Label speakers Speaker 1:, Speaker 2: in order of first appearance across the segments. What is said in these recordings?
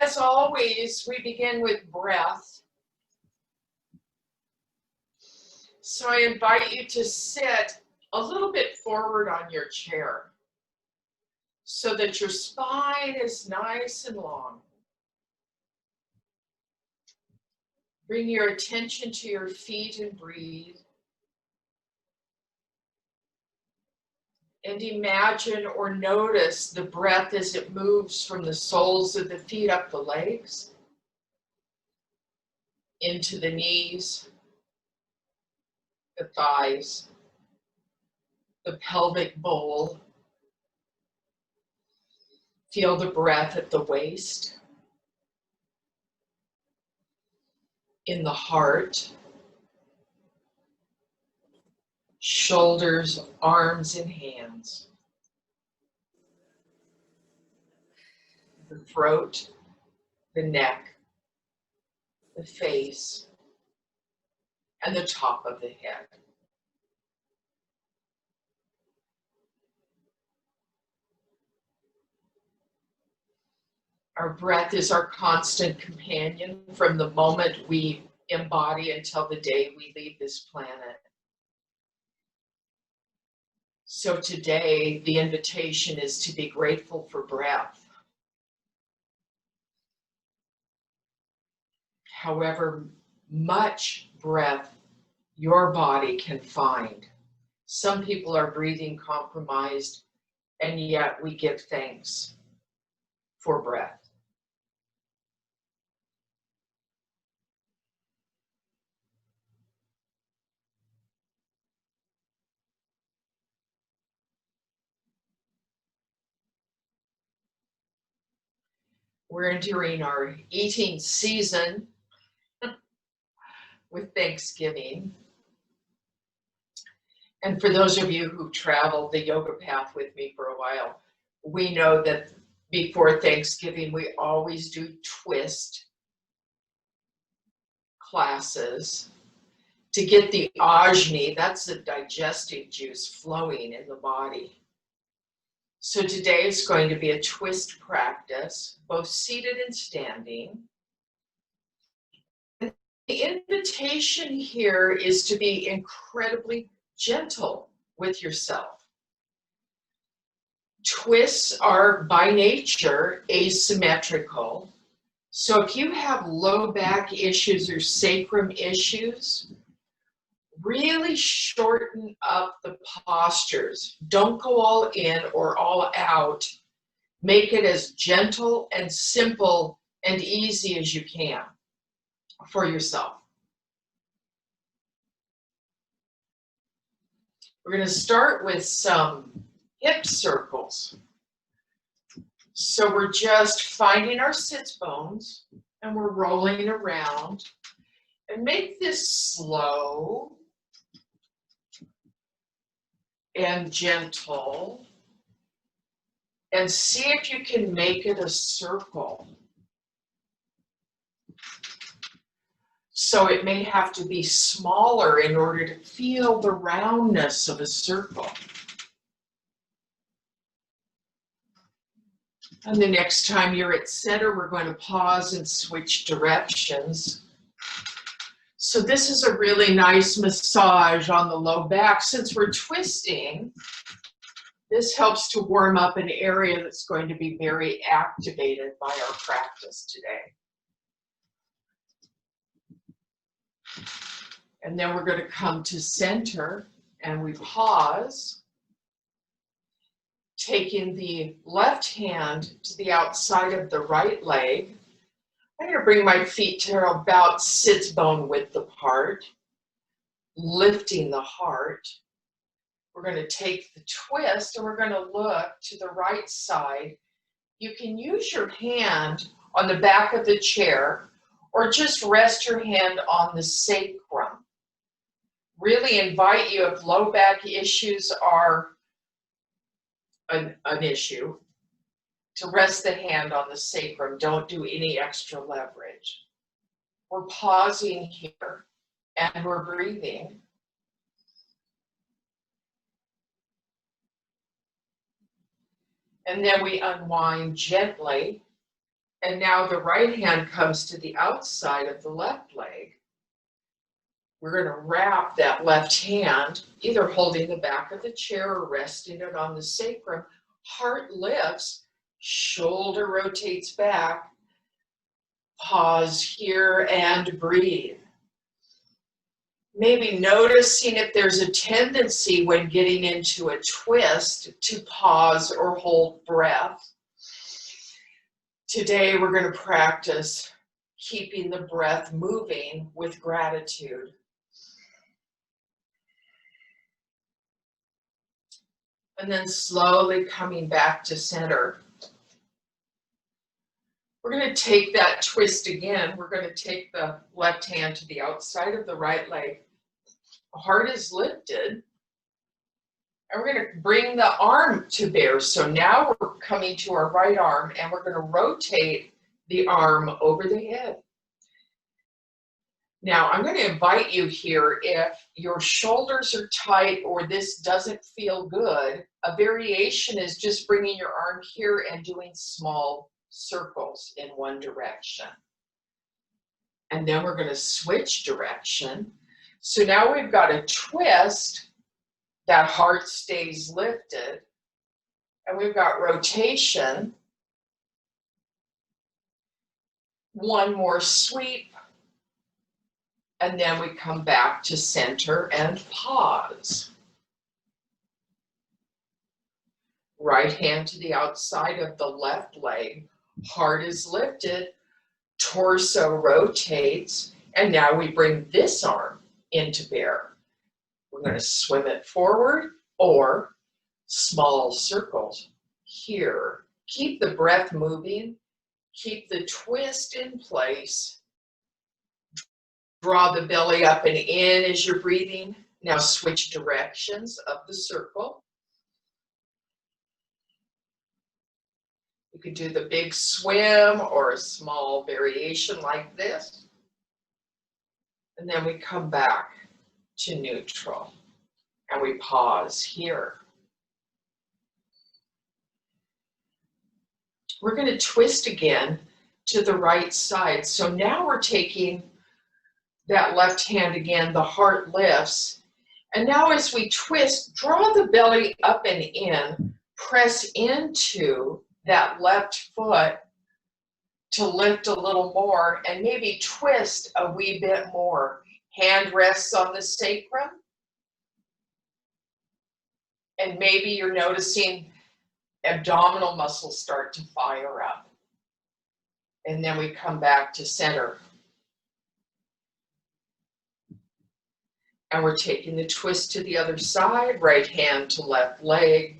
Speaker 1: As always, we begin with breath. So I invite you to sit a little bit forward on your chair so that your spine is nice and long. Bring your attention to your feet and breathe. And imagine or notice the breath as it moves from the soles of the feet up the legs, into the knees, the thighs, the pelvic bowl. Feel the breath at the waist, in the heart, shoulders, arms, and hands, the throat, the neck, the face, and the top of the head. Our breath is our constant companion from the moment we embody until the day we leave this planet. So today, the invitation is to be grateful for breath. However much breath your body can find. Some people are breathing compromised, and yet we give thanks for breath. We're entering our eating season with Thanksgiving. And for those of you who traveled the yoga path with me for a while, we know that before Thanksgiving, we always do twist classes to get the ajna, that's the digestive juice, flowing in the body. So today is going to be a twist practice, both seated and standing. And the invitation here is to be incredibly gentle with yourself. Twists are by nature asymmetrical. So if you have low back issues or sacrum issues, really shorten up the postures. Don't go all in or all out. Make it as gentle and simple and easy as you can for yourself. We're going to start with some hip circles. So we're just finding our sits bones and we're rolling around. And make this slow and gentle, and see if you can make it a circle. So it may have to be smaller in order to feel the roundness of a circle. And the next time you're at center, we're going to pause and switch directions. So this is a really nice massage on the low back. Since we're twisting, this helps to warm up an area that's going to be very activated by our practice today. And then we're going to come to center and we pause, taking the left hand to the outside of the right leg. I'm going to bring my feet to about sits bone width apart, lifting the heart. We're going to take the twist and we're going to look to the right side. You can use your hand on the back of the chair or just rest your hand on the sacrum. Really invite you, if low back issues are an issue, to rest the hand on the sacrum. Don't do any extra leverage. We're pausing here and we're breathing. And then we unwind gently And now the right hand comes to the outside of the left leg. We're going to wrap that left hand, either holding the back of the chair or resting it on the sacrum. Heart lifts, shoulder rotates back. Pause here and breathe. Maybe noticing if there's a tendency when getting into a twist to pause or hold breath. Today we're going to practice keeping the breath moving with gratitude. And then slowly coming back to center. We're going to take that twist again. We're going to take the left hand to the outside of the right leg. The heart is lifted. And we're going to bring the arm to bear. So now we're coming to our right arm and we're going to rotate the arm over the head. Now I'm going to invite you here, if your shoulders are tight or this doesn't feel good, a variation is just bringing your arm here and doing small circles in one direction. And then we're going to switch direction. So now we've got a twist, that heart stays lifted, and we've got rotation. One more sweep, and then we come back to center and pause. Right hand to the outside of the left leg, heart is lifted, torso rotates, and now we bring this arm into bear. We're going to swim it forward or small circles here. Keep the breath moving, keep the twist in place. Draw the belly up and in as you're breathing. Now switch directions of the circle. You could do the big swim or a small variation like this. And then we come back to neutral and we pause here. We're going to twist again to the right side. So now we're taking that left hand again, the heart lifts. And now as we twist, draw the belly up and in, press into that left foot to lift a little more and maybe twist a wee bit more. Hand rests on the sacrum. And maybe you're noticing abdominal muscles start to fire up. And then we come back to center. And we're taking the twist to the other side, right hand to left leg.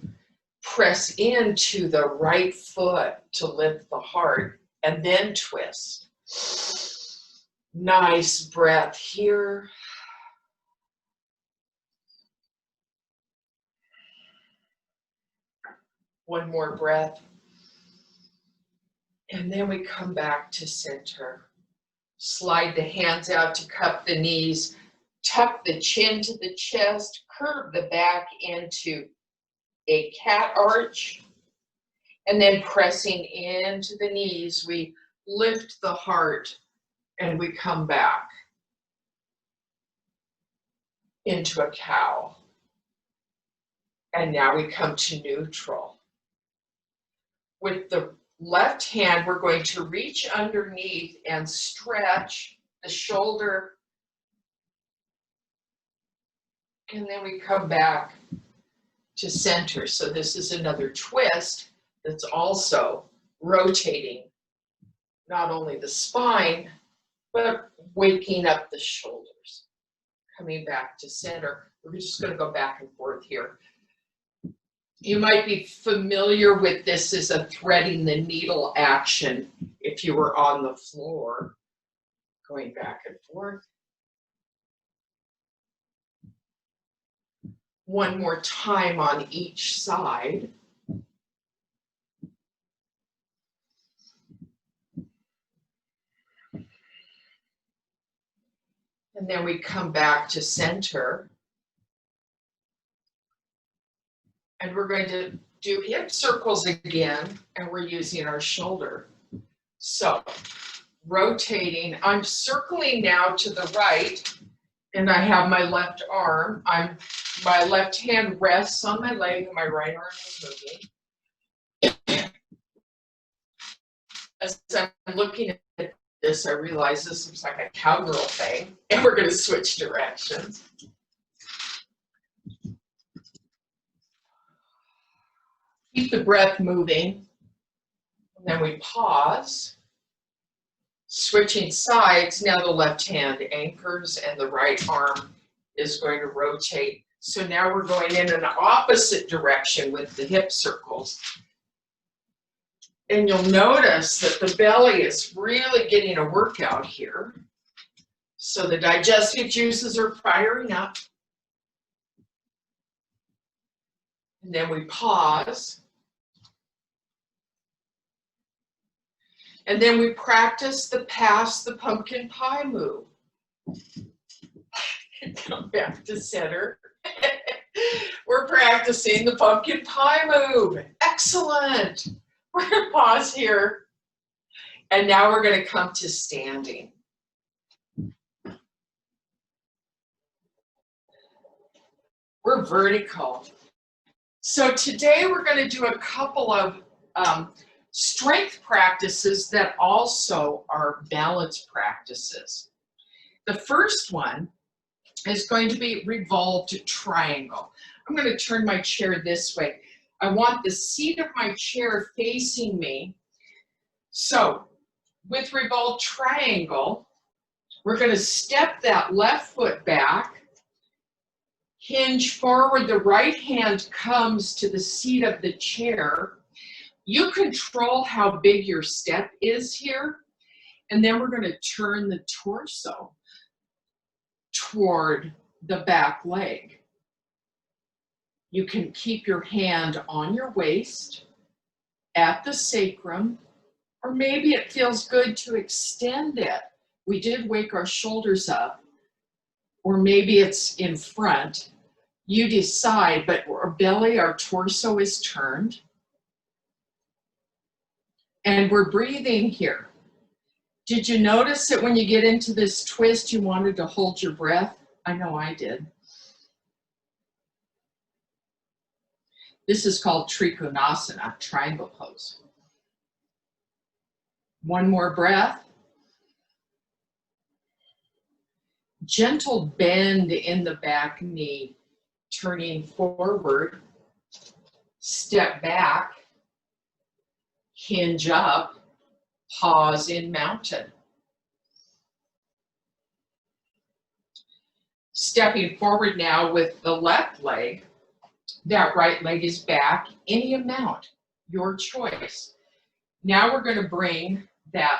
Speaker 1: Press into the right foot to lift the heart, and then twist. Nice breath here. One more breath. And then we come back to center. Slide the hands out to cup the knees. Tuck the chin to the chest. Curve the back into a cat arch. And then pressing into the knees, we lift the heart and we come back into a cow. And now we come to neutral. With the left hand, we're going to reach underneath and stretch the shoulder. And then we come back to center. So this is another twist that's also rotating not only the spine, but waking up the shoulders. Coming back to center. We're just going to go back and forth here. You might be familiar with this as a threading the needle action if you were on the floor. Going back and forth. One more time on each side. And then we come back to center. And we're going to do hip circles again, and we're using our shoulder. So rotating, I'm circling now to the right, and I have my left arm. My left hand rests on my leg and my right arm is moving. As I'm looking at this, I realize this looks like a cowgirl thing, and we're going to switch directions. Keep the breath moving, and then we pause. Switching sides, now the left hand anchors and the right arm is going to rotate. So now we're going in an opposite direction with the hip circles. And you'll notice that the belly is really getting a workout here. So the digestive juices are firing up. And then we pause. And then we practice the pass the pumpkin pie move. Come back to center. We're practicing the pumpkin pie move. Excellent. We're going to pause here. And now we're going to come to standing. We're vertical. So today we're going to do a couple of strength practices that also are balance practices. The first one is going to be revolved triangle. I'm going to turn my chair this way. I want the seat of my chair facing me. So with revolved triangle, we're going to step that left foot back, hinge forward, the right hand comes to the seat of the chair. You control how big your step is here, and then we're going to turn the torso toward the back leg. You can keep your hand on your waist, at the sacrum, or maybe it feels good to extend it. We did wake our shoulders up, or maybe it's in front. You decide, but our belly, our torso is turned. And we're breathing here. Did you notice that when you get into this twist, you wanted to hold your breath? I know I did. This is called Trikonasana, triangle pose. One more breath. Gentle bend in the back knee, turning forward, step back, hinge up, pause in mountain. Stepping forward now with the left leg, that right leg is back, any amount, your choice. Now we're going to bring that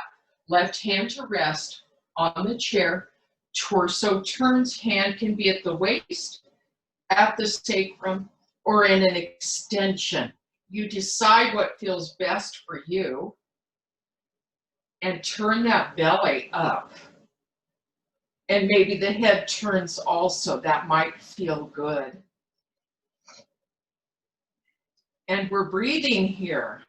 Speaker 1: left hand to rest on the chair, torso turns, hand can be at the waist, at the sacrum, or in an extension. You decide what feels best for you and turn that belly up. And maybe the head turns also, that might feel good. And we're breathing here.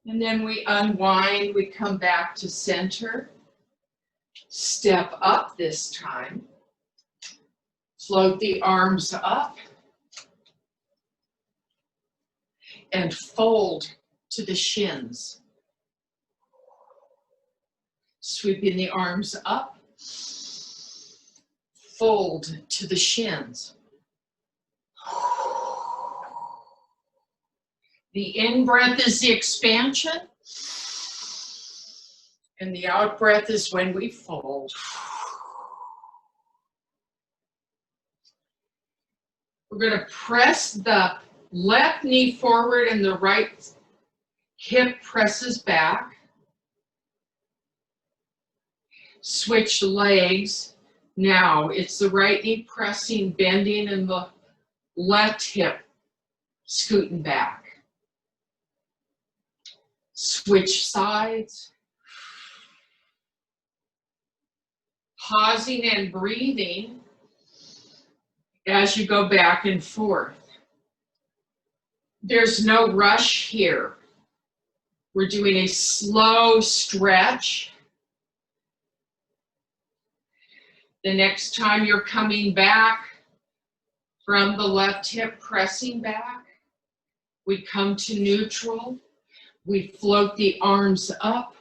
Speaker 1: And then we unwind, we come back to center. Step up this time. Float the arms up. And fold to the shins. Sweeping the arms up. Fold to the shins. The in-breath is the expansion, and the out-breath is when we fold. We're going to press the left knee forward and the right hip presses back. Switch legs. Now it's the right knee pressing, bending, and the left hip scooting back. Switch sides. Pausing and breathing. as you go back and forth. There's no rush here. We're doing a slow stretch. The next time you're coming back from the left hip, pressing back, we come to neutral. We float the arms up.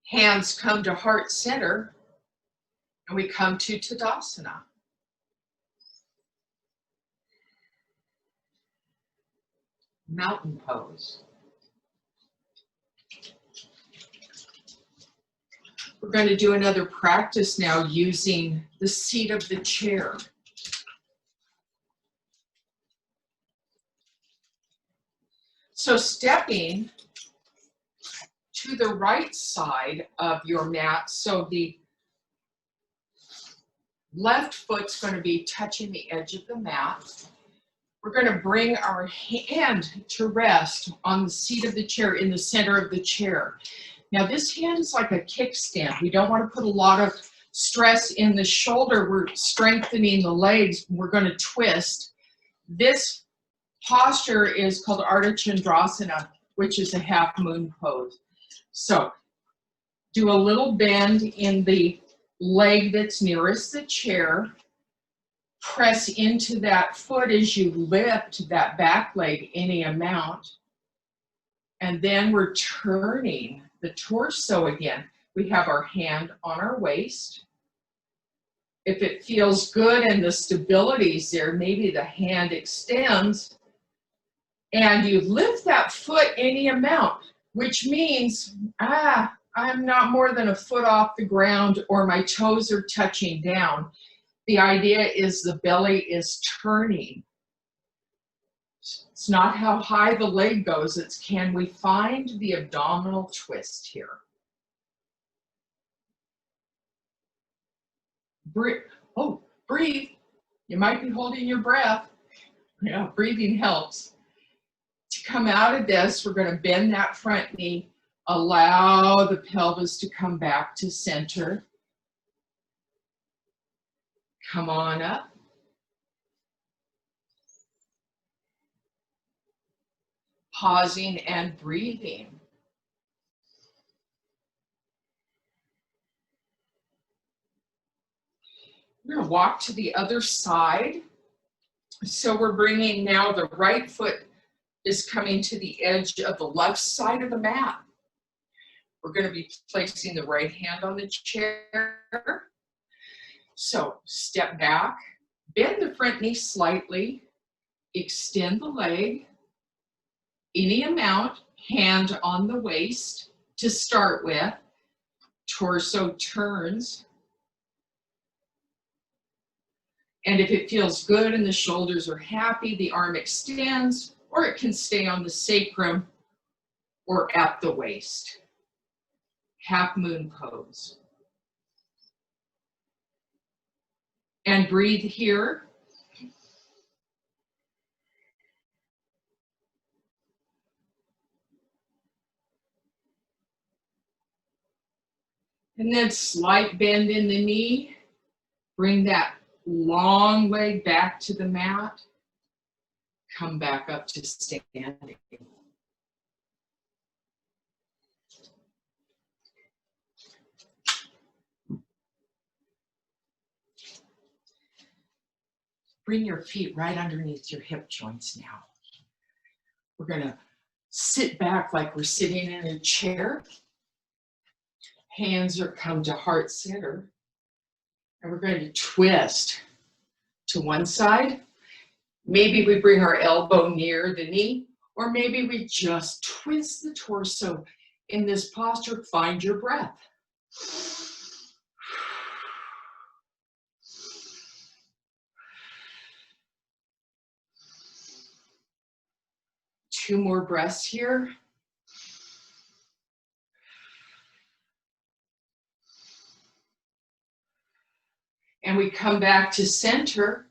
Speaker 1: Hands come to heart center. And we come to Tadasana. Mountain pose. We're going to do another practice now using the seat of the chair. So stepping to the right side of your mat, so the left foot's going to be touching the edge of the mat. We're going to bring our hand to rest on the seat of the chair, in the center of the chair. Now this hand is like a kickstand. We don't want to put a lot of stress in the shoulder. We're strengthening the legs. We're going to twist. This posture is called Ardha Chandrasana, which is a half moon pose. So do a little bend in the leg that's nearest the chair. Press into that foot as you lift that back leg any amount. And then we're turning the torso again. We have our hand on our waist. If it feels good and the stability's there, maybe the hand extends and you lift that foot any amount, which means, I'm not more than a foot off the ground or my toes are touching down. The idea is the belly is turning. It's not how high the leg goes, it's can we find the abdominal twist here. Breathe. You might be holding your breath. Yeah, breathing helps. To come out of this, we're going to bend that front knee, allow the pelvis to come back to center. Come on up. Pausing and breathing. We're going to walk to the other side. So we're bringing now the right foot is coming to the edge of the left side of the mat. We're going to be placing the right hand on the chair. So step back, bend the front knee slightly, extend the leg, any amount, hand on the waist to start with, torso turns. And if it feels good and the shoulders are happy, the arm extends, or it can stay on the sacrum or at the waist. Half moon pose. And breathe here. And then slight bend in the knee. Bring that long leg back to the mat. Come back up to standing. Bring your feet right underneath your hip joints now. We're going to sit back like we're sitting in a chair. Hands are come to heart center. And we're going to twist to one side. Maybe we bring our elbow near the knee, or maybe we just twist the torso in this posture. Find your breath. Two more breaths here. And we come back to center.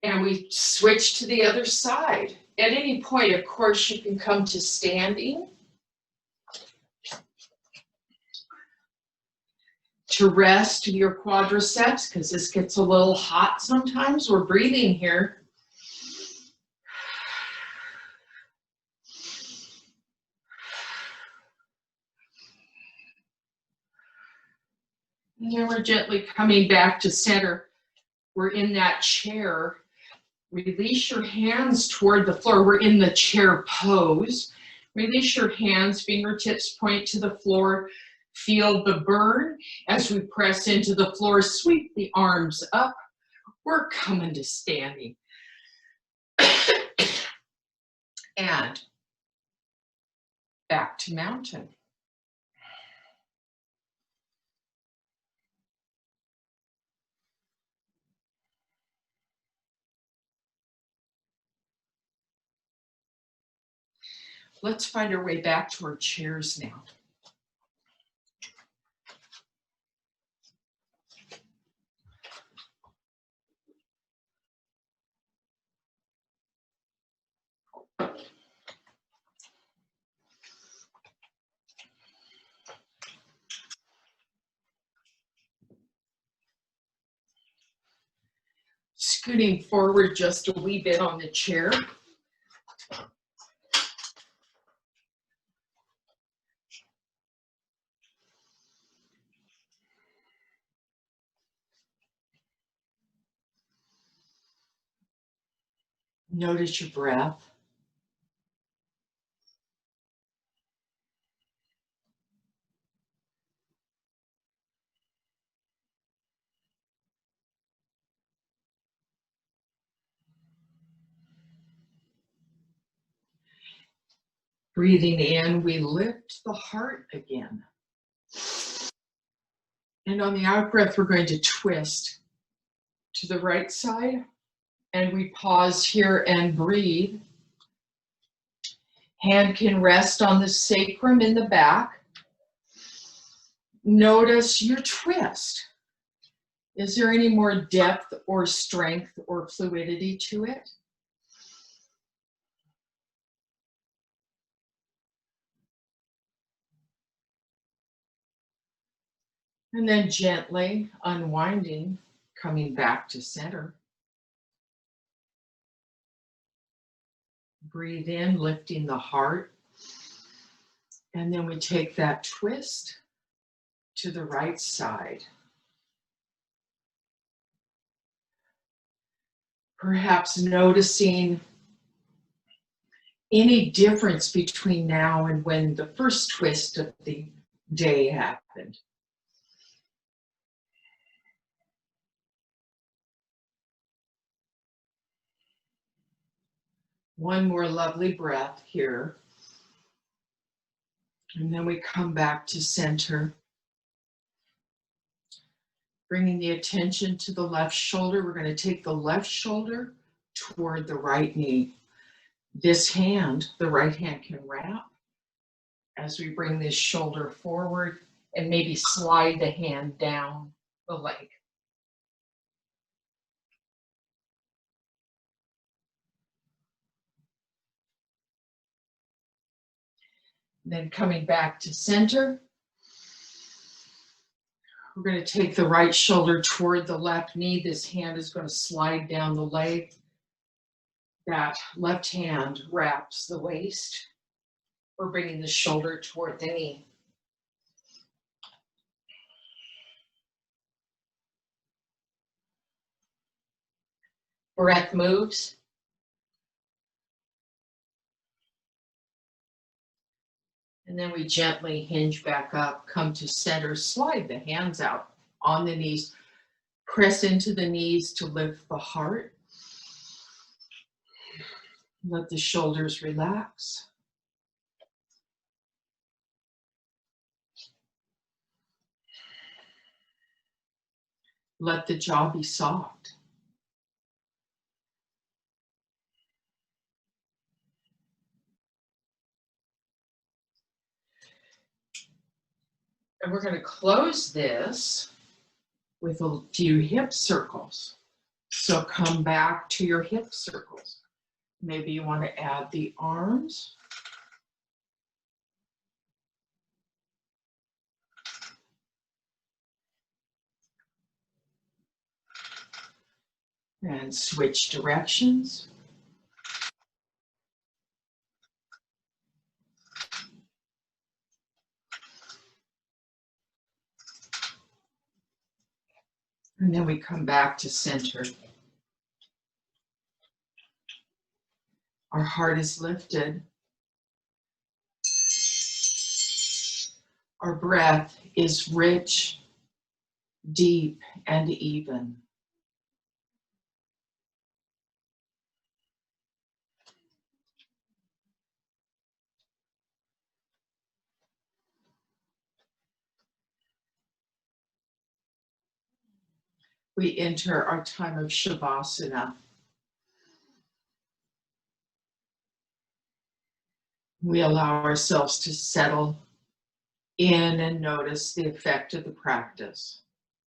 Speaker 1: And we switch to the other side. At any point, of course, you can come to standing. to rest your quadriceps because this gets a little hot sometimes. We're breathing here. And then we're gently coming back to center. We're in that chair. Release your hands toward the floor. We're in the chair pose. Release your hands, fingertips point to the floor. Feel the burn as we press into the floor. Sweep the arms up. We're coming to standing. And back to mountain. Let's find our way back to our chairs now. Scooting forward just a wee bit on the chair. Notice your breath. Breathing in, we lift the heart again. And on the out breath, we're going to twist to the right side. And we pause here and breathe. Hand can rest on the sacrum in the back. Notice your twist. Is there any more depth or strength or fluidity to it? And then gently unwinding, coming back to center. Breathe in, lifting the heart. And then we take that twist to the right side. Perhaps noticing any difference between now and when the first twist of the day happened. One more lovely breath here. And then we come back to center. Bringing the attention to the left shoulder. We're going to take the left shoulder toward the right knee. This hand, the right hand, can wrap as we bring this shoulder forward and maybe slide the hand down the leg. Then coming back to center, we're going to take the right shoulder toward the left knee. This hand is going to slide down the leg. That left hand wraps the waist. We're bringing the shoulder toward the knee. Breath moves. And then we gently hinge back up, come to center, slide the hands out on the knees, press into the knees to lift the heart. Let the shoulders relax. Let the jaw be soft. And we're going to close this with a few hip circles. So come back to your hip circles. Maybe you want to add the arms. And switch directions. And then we come back to center. Our heart is lifted. Our breath is rich, deep, and even. We enter our time of Shavasana. We allow ourselves to settle in and notice the effect of the practice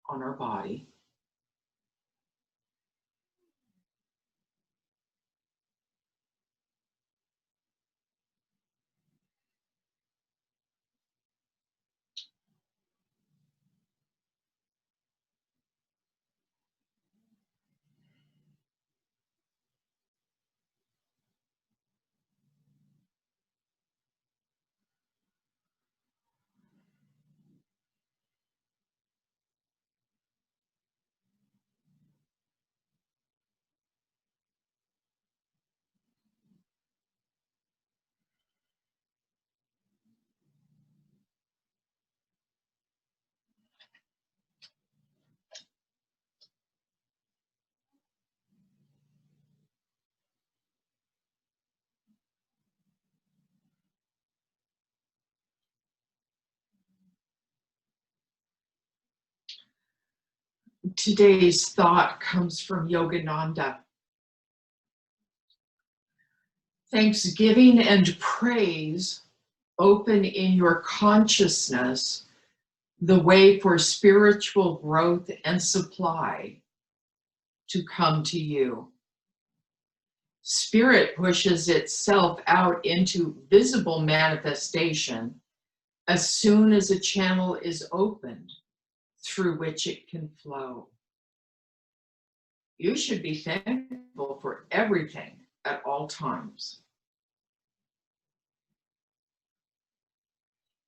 Speaker 1: on our body. Today's thought comes from Yogananda. Thanksgiving and praise open in your consciousness the way for spiritual growth and supply to come to you. Spirit pushes itself out into visible manifestation as soon as a channel is opened through which it can flow. You should be thankful for everything at all times.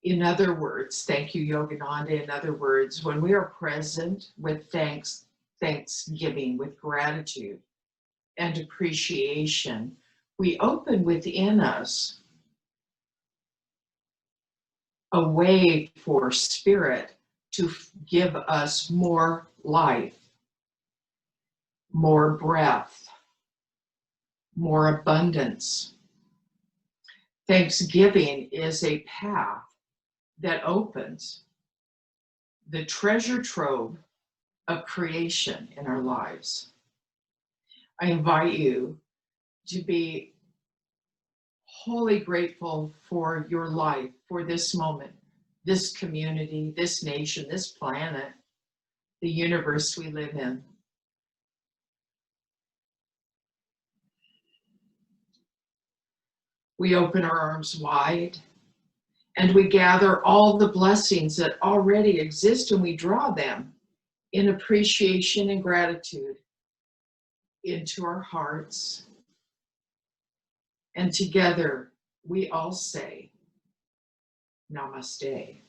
Speaker 1: In other words, thank you, Yogananda. In other words, when we are present with thanksgiving, with gratitude and appreciation, we open within us a way for spirit to give us more life, more breath, more abundance. Thanksgiving is a path that opens the treasure trove of creation in our lives. I invite you to be wholly grateful for your life, for this moment, this community, this nation, this planet, the universe we live in. We open our arms wide and we gather all the blessings that already exist and we draw them in appreciation and gratitude into our hearts. And together we all say, Namaste.